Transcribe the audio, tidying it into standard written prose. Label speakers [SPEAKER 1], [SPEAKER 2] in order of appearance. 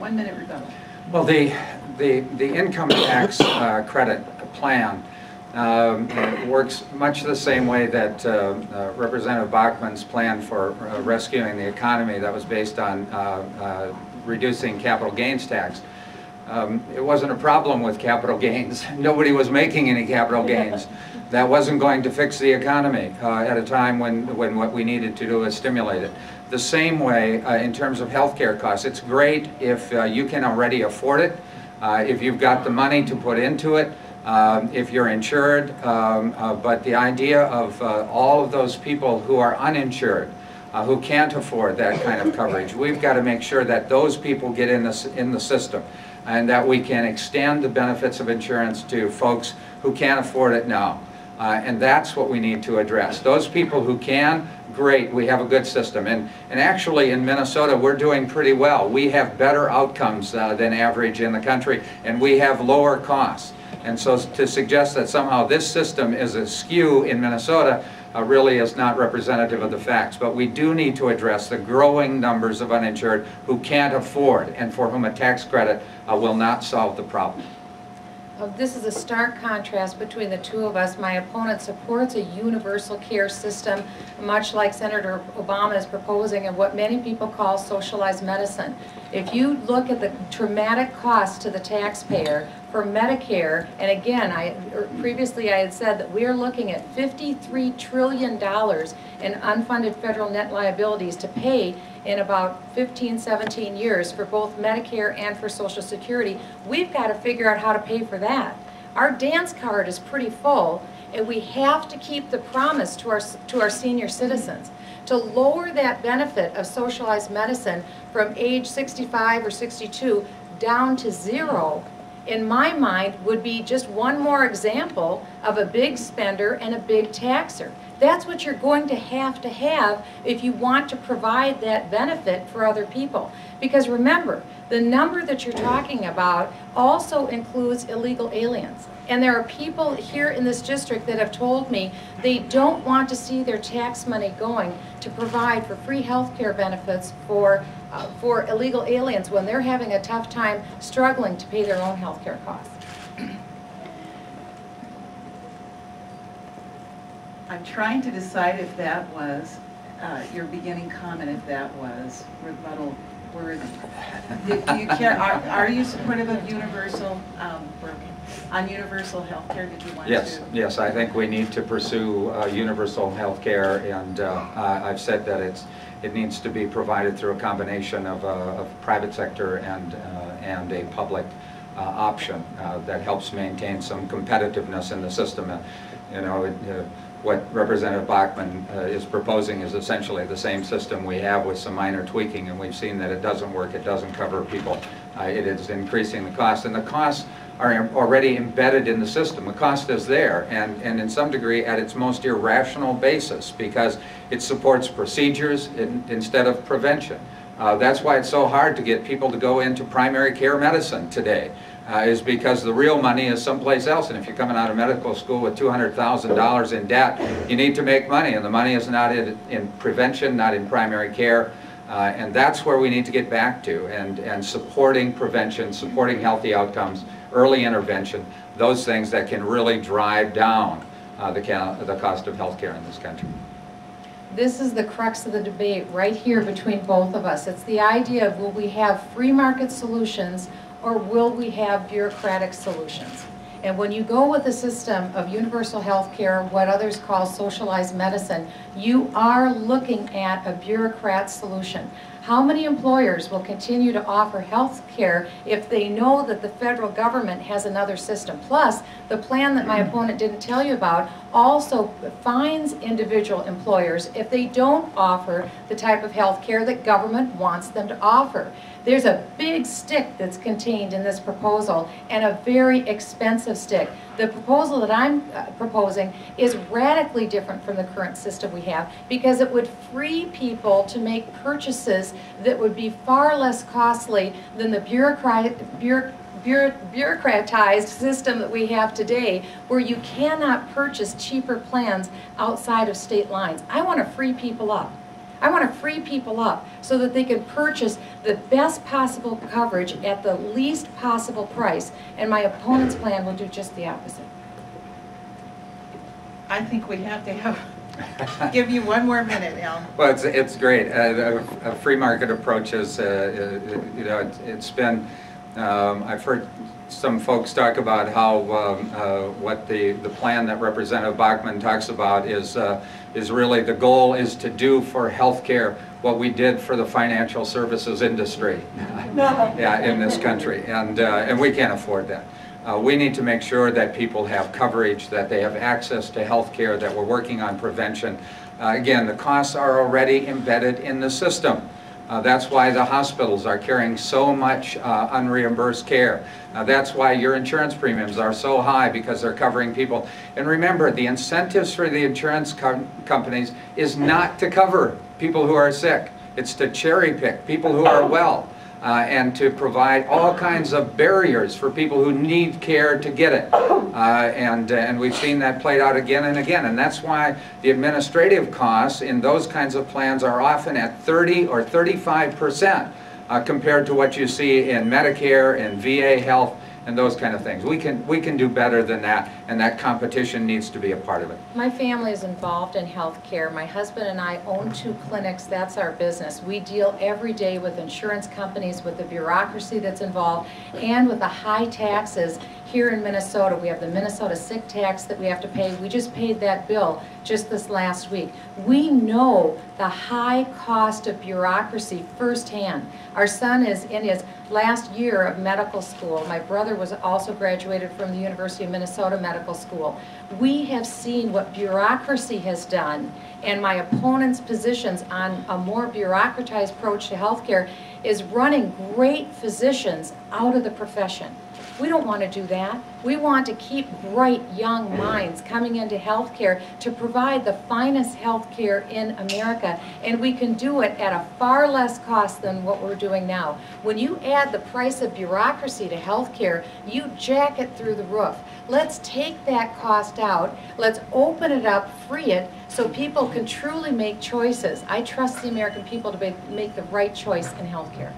[SPEAKER 1] 1 minute rebuttal.
[SPEAKER 2] Well, the income tax credit plan works much the same way that Representative Bachmann's plan for rescuing the economy that was based on reducing capital gains tax. It wasn't a problem with capital gains. Nobody was making any capital gains. That wasn't going to fix the economy at a time when what we needed to do was stimulate it. The same way in terms of healthcare costs. It's great if you can already afford it, if you've got the money to put into it, if you're insured, but the idea of all of those people who are uninsured, who can't afford that kind of coverage, we've got to make sure that those people get in the system, and that we can extend the benefits of insurance to folks who can't afford it now. And that's what we need to address. Those people who can, great, we have a good system. And actually in Minnesota we're doing pretty well. We have better outcomes than average in the country, and we have lower costs. And so to suggest that somehow this system is askew in Minnesota really is not representative of the facts. But we do need to address the growing numbers of uninsured who can't afford and for whom a tax credit will not solve the problem.
[SPEAKER 3] This is a stark contrast between the two of us. My opponent supports a universal care system, much like Senator Obama is proposing, and what many people call socialized medicine. If you look at the traumatic cost to the taxpayer for Medicare, and again, previously I had said that we are looking at $53 trillion in unfunded federal net liabilities to pay in about 15, 17 years for both Medicare and for Social Security. We've got to figure out how to pay for that. Our dance card is pretty full, and we have to keep the promise to our senior citizens to lower that benefit of socialized medicine from age 65 or 62 down to 0. In my mind, would be just one more example of a big spender and a big taxer. That's what you're going to have if you want to provide that benefit for other people. Because remember, the number that you're talking about also includes illegal aliens. And there are people here in this district that have told me they don't want to see their tax money going to provide for free health care benefits for illegal aliens when they're having a tough time struggling to pay their own health care costs.
[SPEAKER 1] I'm trying to decide if that was your beginning comment, if that was rebuttal worthy. Do you care? Are you supportive of universal on universal health care? Did you want
[SPEAKER 2] Yes,
[SPEAKER 1] to?
[SPEAKER 2] yes. I think we need to pursue universal health care, and I've said that it needs to be provided through a combination of private sector and a public option that helps maintain some competitiveness in the system. What Representative Bachmann is proposing is essentially the same system we have with some minor tweaking, and we've seen that it doesn't work, it doesn't cover people. It is increasing the cost, and the costs are already embedded in the system. The cost is there, and in some degree at its most irrational basis, because it supports procedures instead of prevention. That's why it's so hard to get people to go into primary care medicine today. Is because the real money is someplace else, and if you're coming out of medical school with $200,000 in debt, you need to make money, and the money is not in prevention, not in primary care, and that's where we need to get back to, and supporting prevention, supporting healthy outcomes, early intervention, those things that can really drive down the cost of health care in this country.
[SPEAKER 3] This is the crux of the debate right here between both of us. It's the idea of, will we have free market solutions or will we have bureaucratic solutions? And when you go with a system of universal health care, what others call socialized medicine, you are looking at a bureaucrat solution. How many employers will continue to offer health care if they know that the federal government has another system? Plus, the plan that my opponent didn't tell you about also fines individual employers if they don't offer the type of health care that government wants them to offer. There's a big stick that's contained in this proposal, and a very expensive stick. The proposal that I'm proposing is radically different from the current system we have, because it would free people to make purchases that would be far less costly than the bureaucratized system that we have today, where you cannot purchase cheaper plans outside of state lines. I want to free people up. I want to free people up so that they can purchase the best possible coverage at the least possible price, and my opponent's plan will do just the opposite.
[SPEAKER 1] I think we have to give you one more minute, Al.
[SPEAKER 2] Well, it's great. A free market approach is, you know, it's been, I've heard some folks talk about how what the plan that Representative Bachmann talks about is really the goal is to do for healthcare what we did for the financial services industry yeah, in this country, and we can't afford that. We need to make sure that people have coverage, that they have access to health care, that we're working on prevention. Again, the costs are already embedded in the system. That's why the hospitals are carrying so much unreimbursed care. That's why your insurance premiums are so high, because they're covering people. And remember, the incentives for the insurance companies is not to cover people who are sick. It's to cherry pick people who are well. And to provide all kinds of barriers for people who need care to get it. And we've seen that played out again and again. And that's why the administrative costs in those kinds of plans are often at 30 or 35% compared to what you see in Medicare and VA health and those kind of things. We can do better than that, and that competition needs to be a part of it.
[SPEAKER 3] My family is involved in health care. My husband and I own 2 clinics. That's our business. We deal every day with insurance companies, with the bureaucracy that's involved, and with the high taxes. Here in Minnesota, we have the Minnesota sick tax that we have to pay. We just paid that bill just this last week. We know the high cost of bureaucracy firsthand. Our son is in his last year of medical school. My brother was also graduated from the University of Minnesota Medical School. We have seen what bureaucracy has done, and my opponent's positions on a more bureaucratized approach to healthcare is running great physicians out of the profession. We don't want to do that. We want to keep bright young minds coming into healthcare to provide the finest healthcare in America, and we can do it at a far less cost than what we're doing now. When you add the price of bureaucracy to healthcare, you jack it through the roof. Let's take that cost out. Let's open it up, free it, so people can truly make choices. I trust the American people to make the right choice in healthcare.